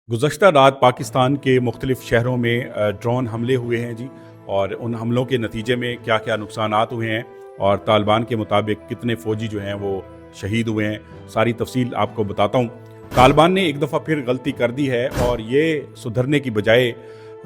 गुज़श्ता रात पाकिस्तान के मुख्तलिफ़ शहरों में ड्रोन हमले हुए हैं जी। और उन हमलों के नतीजे में क्या क्या नुकसानात हुए हैं और तालिबान के मुताबिक कितने फ़ौजी जो हैं वो शहीद हुए हैं, सारी तफसील आपको बताता हूँ। तालिबान ने एक दफ़ा फिर गलती कर दी है और ये सुधरने की बजाय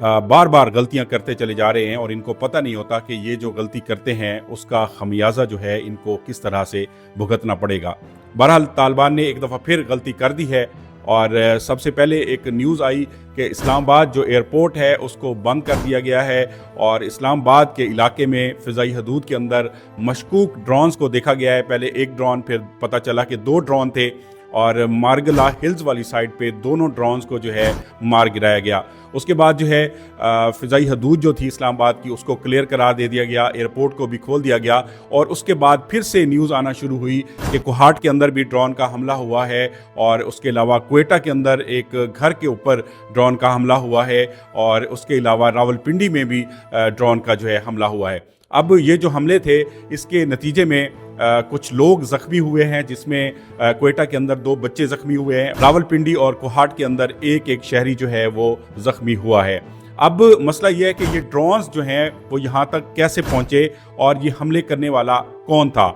बार बार गलतियां करते चले जा रहे हैं और इनको पता नहीं होता कि ये जो गलती करते हैं उसका खमियाजा जो है इनको किस तरह से भुगतना पड़ेगा। बहरहाल तालिबान ने एक दफ़ा फिर गलती कर दी है और सबसे पहले एक न्यूज़ आई कि इस्लामाबाद जो एयरपोर्ट है उसको बंद कर दिया गया है और इस्लामाबाद के इलाके में फ़िज़ाई हदूद के अंदर मशकूक ड्रोन्स को देखा गया है। पहले एक ड्रोन, फिर पता चला कि 2 ड्रोन थे और मारगला हिल्स वाली साइड पे दोनों ड्रोन्स को जो है मार गिराया गया। उसके बाद जो है फ़िज़ाई हदूद जो थी इस्लामाबाद की उसको क्लियर करार दे दिया गया, एयरपोर्ट को भी खोल दिया गया और उसके बाद फिर से न्यूज़ आना शुरू हुई कि कोहाट के अंदर भी ड्रोन का हमला हुआ है और उसके अलावा क्वेटा के अंदर एक घर के ऊपर ड्रोन का हमला हुआ है और उसके अलावा रावलपिंडी में भी ड्रोन का जो है हमला हुआ है। अब ये जो हमले थे इसके नतीजे में कुछ लोग ज़ख्मी हुए हैं, जिसमें क्वेटा के अंदर 2 बच्चे ज़ख्मी हुए हैं, रावलपिंडी और कोहाट के अंदर एक शहरी जो है वो ज़ख्मी हुआ है। अब मसला ये है कि ये ड्रोन्स जो हैं वो यहाँ तक कैसे पहुँचे और ये हमले करने वाला कौन था।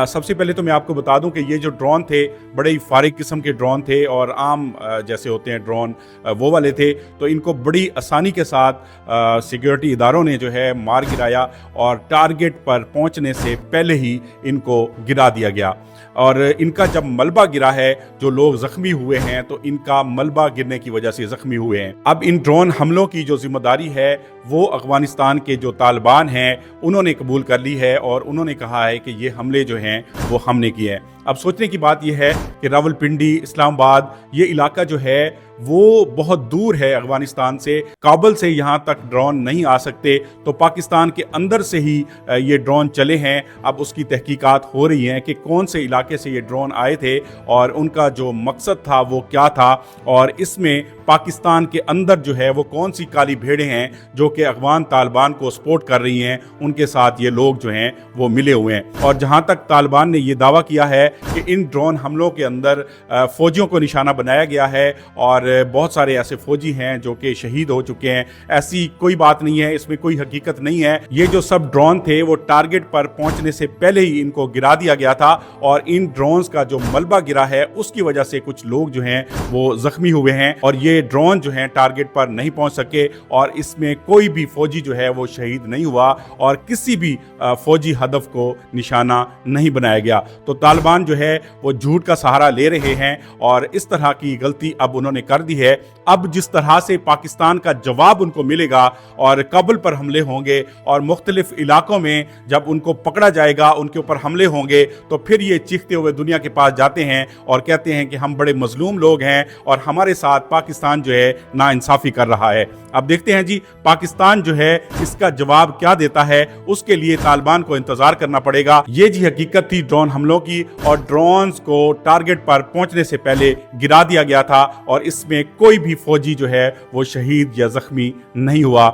सबसे पहले तो मैं आपको बता दूं कि ये जो ड्रोन थे बड़े ही फारिग किस्म के ड्रोन थे और आम जैसे होते हैं ड्रोन वो वाले थे, तो इनको बड़ी आसानी के साथ सिक्योरिटी इदारों ने जो है मार गिराया और टारगेट पर पहुंचने से पहले ही इनको गिरा दिया गया। और इनका जब मलबा गिरा है, जो लोग ज़ख्मी हुए हैं तो इनका मलबा गिरने की वजह से ज़ख्मी हुए हैं। अब इन ड्रोन हमलों की जो जिम्मेदारी है वो अफगानिस्तान के जो तालिबान हैं उन्होंने कबूल कर ली है और उन्होंने कहा है कि ये हमले जो हैं वो हमने किए हैं। अब सोचने की बात यह है कि रावलपिंडी, इस्लामाबाद, ये इलाका जो है वो बहुत दूर है अफगानिस्तान से। काबुल से यहाँ तक ड्रोन नहीं आ सकते, तो पाकिस्तान के अंदर से ही ये ड्रोन चले हैं। अब उसकी तहकीकात हो रही हैं कि कौन से इलाके से ये ड्रोन आए थे और उनका जो मकसद था वो क्या था और इसमें पाकिस्तान के अंदर जो है वो कौन सी काली भेड़ें हैं जो कि अफगान तालिबान को सपोर्ट कर रही हैं, उनके साथ ये लोग जो हैं वो मिले हुए हैं। और जहाँ तक तालिबान ने ये दावा किया है कि इन ड्रोन हमलों के अंदर फ़ौजियों को निशाना बनाया गया है और बहुत सारे ऐसे फ़ौजी हैं जो कि शहीद हो चुके हैं, ऐसी कोई बात नहीं है, इसमें कोई हकीकत नहीं है। ये जो सब ड्रोन थे वो टारगेट पर पहुंचने से पहले ही इनको गिरा दिया गया था और इन ड्रोन्स का जो मलबा गिरा है उसकी वजह से कुछ लोग जो हैं वो ज़ख्मी हुए हैं और ये ड्रोन जो हैं टारगेट पर नहीं पहुंच सके और इसमें कोई भी फ़ौजी जो है वो शहीद नहीं हुआ और किसी भी फ़ौजी हदफ को निशाना नहीं बनाया गया। तो तालिबान जो है वो झूठ का सहारा ले रहे हैं और इस तरह की गलती अब उन्होंने कर दी है। अब जिस तरह से पाकिस्तान का जवाब उनको मिलेगा और काबुल पर हमले होंगे और मुख्तलिफ इलाकों में जब उनको पकड़ा जाएगा, उनके ऊपर हमले होंगे, तो फिर ये चीखते हुए दुनिया के पास जाते हैं और कहते हैं कि हम बड़े मजलूम लोग हैं और हमारे साथ पाकिस्तान जो है नाइंसाफ़ी कर रहा है। अब देखते हैं जी पाकिस्तान जो है इसका जवाब क्या देता है, उसके लिए तालिबान को इंतजार करना पड़ेगा। ये जी हकीकत थी ड्रोन हमलों की और ड्रोन्स को टारगेट पर पहुंचने से पहले गिरा दिया गया था और इसमें कोई भी फौजी जो है वो शहीद या जख्मी नहीं हुआ।